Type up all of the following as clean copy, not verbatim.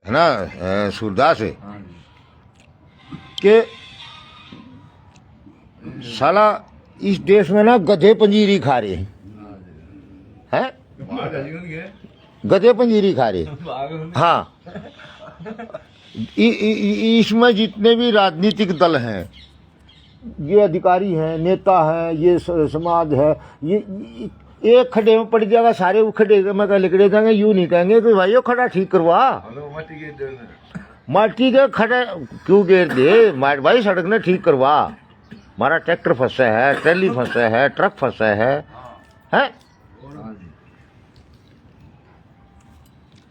है ना सूरदास है कि साला इस देश में ना गधे पंजीरी खा रहे हैं, गधे पंजीरी खा रहे। हाँ, इसमें जितने भी राजनीतिक दल हैं, ये अधिकारी हैं, नेता हैं, ये समाज है, ये एक खड्डे में पड़ जाएगा, सारे खड्डे में लिकड़े जाएंगे। यूं नहीं कहेंगे कि भाई वो खड्डा ठीक करवा, माटी के खड्डे क्यों घेर दे, भाई सड़क ने ठीक करवा, हमारा ट्रैक्टर फंसे है, ट्रैली फंसे है, ट्रक फंसे है।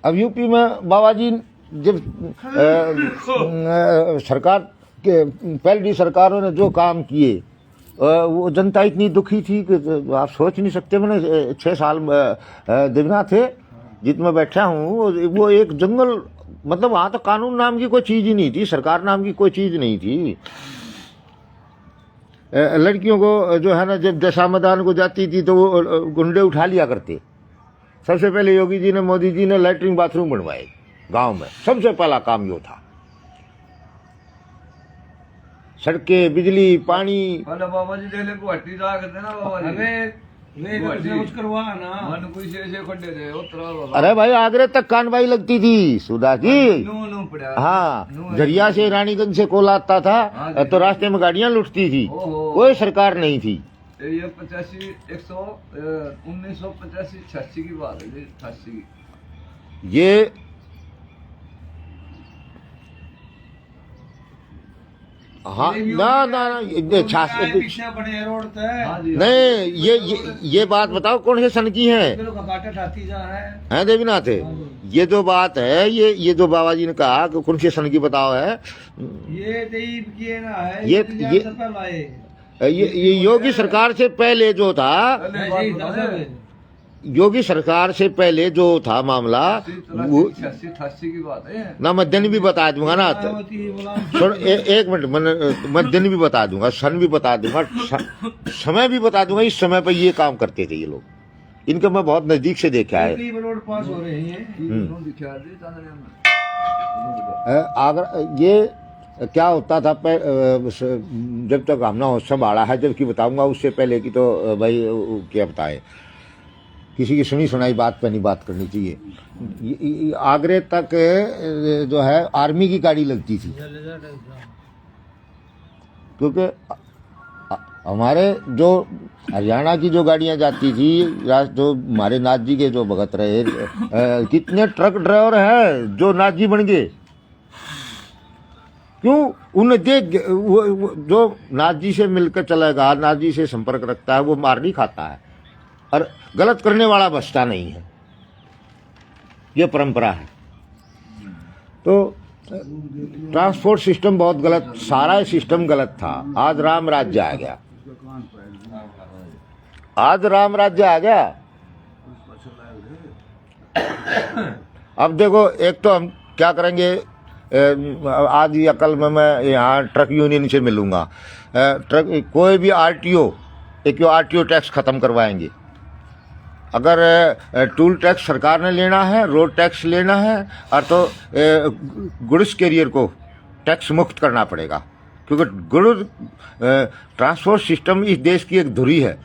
अब यूपी में बाबा जी जब सरकार के पहली सरकारों ने जो काम किए, वो जनता इतनी दुखी थी कि आप सोच नहीं सकते। मैंने 6 साल दिवना थे जितने बैठा हूँ, वो एक जंगल, मतलब वहाँ तो कानून नाम की कोई चीज़ ही नहीं थी, सरकार नाम की कोई चीज़ नहीं थी। लड़कियों को जो है ना, जब दशामदान को जाती थी तो वो गुंडे उठा लिया करते। सबसे पहले योगी जी ने, मोदी जी ने लैट्रिन बाथरूम बनवाए गांव में, सबसे पहला काम यो था। सड़कें, बिजली, पानी। बाबा जी देख ले गुवाहाटी जा करते ना बाबा जी, कुछ करवा ना, मन कोई से खड्डे थे उतरा। अरे भाई आगरे तक कानवाई लगती थी सुधा की। हाँ, झरिया से रानीगंज से कोला आता था तो रास्ते में गाड़ियां लुटती थी, कोई सरकार नहीं थी। ये 1985-86 की बात है, 88 की। ये हाँ, ना नहीं, ये बात बताओ कौन से सन की है? हैं देवीनाथ, ये जो बात है, ये जो बाबा जी ने कहा कि कौन से सन की बताओ है, ये योगी सरकार से पहले जो था, योगी सरकार से पहले जो था मामला, वो 88 की बात है ना। मैं दिन भी बता दूंगा ना, सुन एक मिनट, मैं दिन भी बता दूंगा, सन भी बता दूंगा, समय भी बता दूंगा। इस समय पर ये काम करते थे ये लोग, इनको मैं बहुत नजदीक से देखा है। अगर ये क्या होता था जब तक हमने होश संभाला है, जबकि बताऊंगा उससे पहले की तो भाई क्या बताए, किसी की सुनी सुनाई बात पे नहीं बात करनी चाहिए। आगरे तक जो है आर्मी की गाड़ी लगती थी, क्योंकि हमारे जो हरियाणा की जो गाड़ियां जाती थी, जो हमारे नाथ जी के जो भगत रहे, कितने ट्रक ड्राइवर हैं जो नाथ जी बन गए। क्यों? उन्हें देख, जो नाथ जी से मिलकर चलेगा, नाथ जी से संपर्क रखता है, वो मार नहीं खाता है और गलत करने वाला बचता नहीं है। ये परंपरा है। तो ट्रांसपोर्ट सिस्टम बहुत गलत, सारा सिस्टम गलत था। आज राम राज्य आ गया, आज राम राज्य आ गया। अब देखो, एक तो हम क्या करेंगे, आज या कल में मैं यहाँ ट्रक यूनियन से मिलूंगा, ट्रक कोई भी आरटीओ, एक आरटीओ टैक्स खत्म करवाएंगे। अगर टूल टैक्स सरकार ने लेना है, रोड टैक्स लेना है, और तो गुड्स कैरियर को टैक्स मुक्त करना पड़ेगा, क्योंकि गुड्स ट्रांसपोर्ट सिस्टम इस देश की एक धुरी है।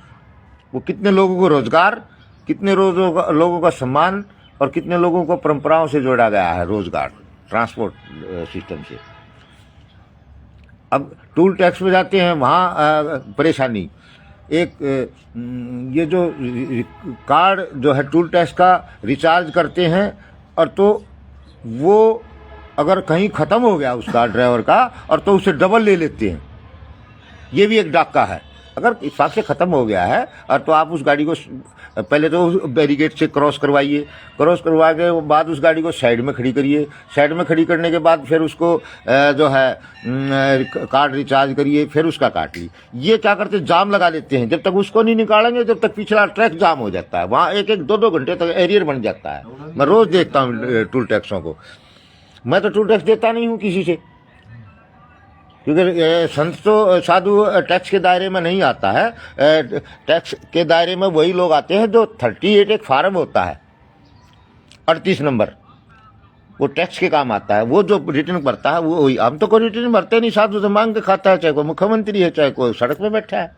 वो कितने लोगों को रोजगार, कितने लोगों का सम्मान और कितने लोगों को परंपराओं से जोड़ा गया है रोजगार ट्रांसपोर्ट सिस्टम से। अब टूल टैक्स में जाते हैं, वहाँ परेशानी। एक ये जो कार्ड जो है टूल टैक्स का रिचार्ज करते हैं, और तो वो अगर कहीं ख़त्म हो गया उसका ड्राइवर का, और तो उसे डबल ले लेते हैं। ये भी एक डाका है। अगर इस से ख़त्म हो गया है, और तो आप उस गाड़ी को पहले तो बैरिकेड से क्रॉस करवाइए, क्रॉस करवा के बाद उस गाड़ी को साइड में खड़ी करिए, साइड में खड़ी करने के बाद फिर उसको जो है कार्ड रिचार्ज करिए, फिर उसका काट ली। ये क्या करते, जाम लगा लेते हैं। जब तक उसको नहीं निकालेंगे, जब तक पिछला ट्रैक जाम हो जाता है। वहाँ एक 2-2 घंटे तक एरियर बन जाता है। मैं रोज़ देखता हूँ टूल टैक्सों को। मैं तो टूल टैक्स देता नहीं हूँ किसी से, क्योंकि संत तो साधु टैक्स के दायरे में नहीं आता है। टैक्स के दायरे में वही लोग आते हैं जो 38 एक फार्म होता है, 38 नंबर, वो टैक्स के काम आता है। वो जो रिटर्न भरता है वो वही, हम तो कोई रिटर्न भरते नहीं, साधु से मांग के खाता है, चाहे कोई मुख्यमंत्री है चाहे कोई सड़क पे बैठा है।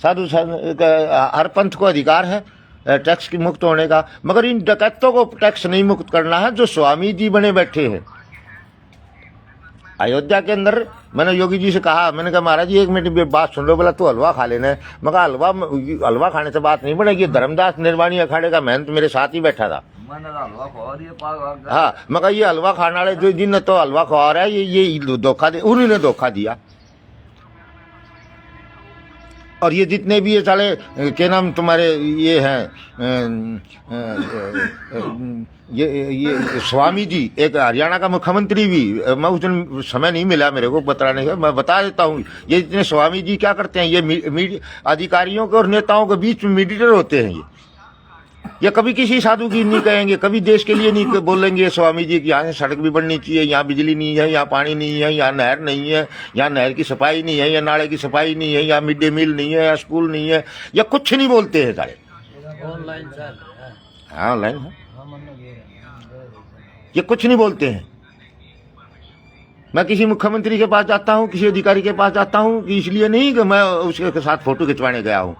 साधु हर पंथ को अधिकार है टैक्स की मुक्त होने का, मगर इन डकैतों को टैक्स नहीं मुक्त करना है जो स्वामी जी बने बैठे हैं। अयोध्या के अंदर मैंने योगी जी से कहा, मैंने कहा महाराज जी 1 मिनट बात सुन लो, बोला तो हलवा खा लेना है। मगर हलवा खाने से बात नहीं बढ़ेगी। धर्मदास निर्वाणी अखाड़े का महंत मेरे साथ ही बैठा था। हाँ, मगर ये हलवा खाने वाले जो जिन तो हलवा खवा रहा है ये धोखा दे, उन्हीं ने धोखा दिया। और ये जितने भी ये साले क्या नाम तुम्हारे ये हैं ये स्वामी जी, एक हरियाणा का मुख्यमंत्री भी, मैं उस दिन समय नहीं मिला मेरे को बताने का, मैं बता देता हूँ। ये जितने स्वामी जी क्या करते हैं, ये अधिकारियों के और नेताओं के बीच में मीडिएटर होते हैं। ये कभी किसी साधु की नहीं कहेंगे, कभी देश के लिए नहीं बोलेंगे स्वामी जी कि यहाँ से सड़क भी बननी चाहिए, यहाँ बिजली नहीं है, यहाँ पानी नहीं है, यहाँ नहर नहीं है, यहाँ नहर की सफाई नहीं है, यहाँ नाले की सफाई नहीं है, यहाँ मिड डे मील नहीं है, यहाँ स्कूल नहीं है, या कुछ नहीं बोलते हैं सारे। हाँ ऑनलाइन है, ये कुछ नहीं बोलते हैं। मैं किसी मुख्यमंत्री के पास जाता हूँ, किसी अधिकारी के पास जाता हूँ कि इसलिए नहीं कि मैं उसके साथ फोटो खिंचवाने गया हूँ।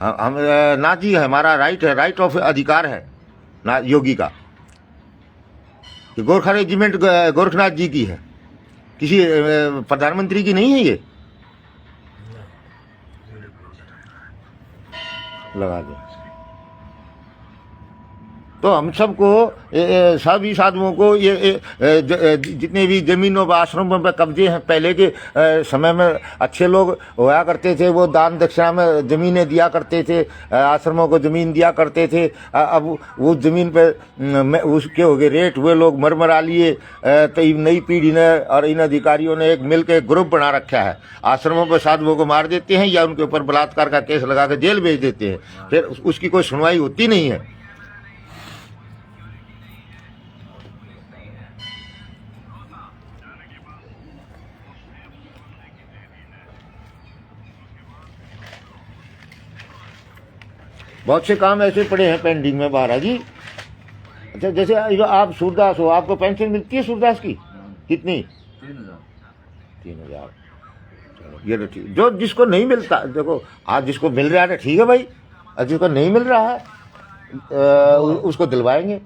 हम ना जी, हमारा राइट है, राइट ऑफ अधिकार है ना योगी का, कि गोरखा रेजिमेंट गोरखनाथ जी की है, किसी प्रधानमंत्री की नहीं है। ये लगा दे तो हम सबको सभी साधुओं को ये जितने भी जमीनों पर आश्रमों पर कब्जे हैं, पहले के समय में अच्छे लोग होया करते थे, वो दान दक्षिणा में जमीनें दिया करते थे, आश्रमों को जमीन दिया करते थे। अब वो जमीन पे उसके हो गए रेट हुए, लोग मरमरा लिए। तो नई पीढ़ी ने और इन अधिकारियों ने एक मिल के ग्रुप बना रखा है, आश्रमों पर साधुओं को मार देते हैं या उनके ऊपर बलात्कार का केस लगा के जेल भेज देते हैं, फिर उसकी कोई सुनवाई होती नहीं है। बहुत से काम ऐसे पड़े हैं पेंडिंग में महाराज जी। अच्छा, जैसे आप सूरदास हो, आपको पेंशन मिलती है सूरदास की? कितनी? 3,000। चलो ये तो ठीक। जो जिसको नहीं मिलता, देखो आज जिसको मिल रहा है ठीक है भाई, और जिसको नहीं मिल रहा है उसको दिलवाएंगे।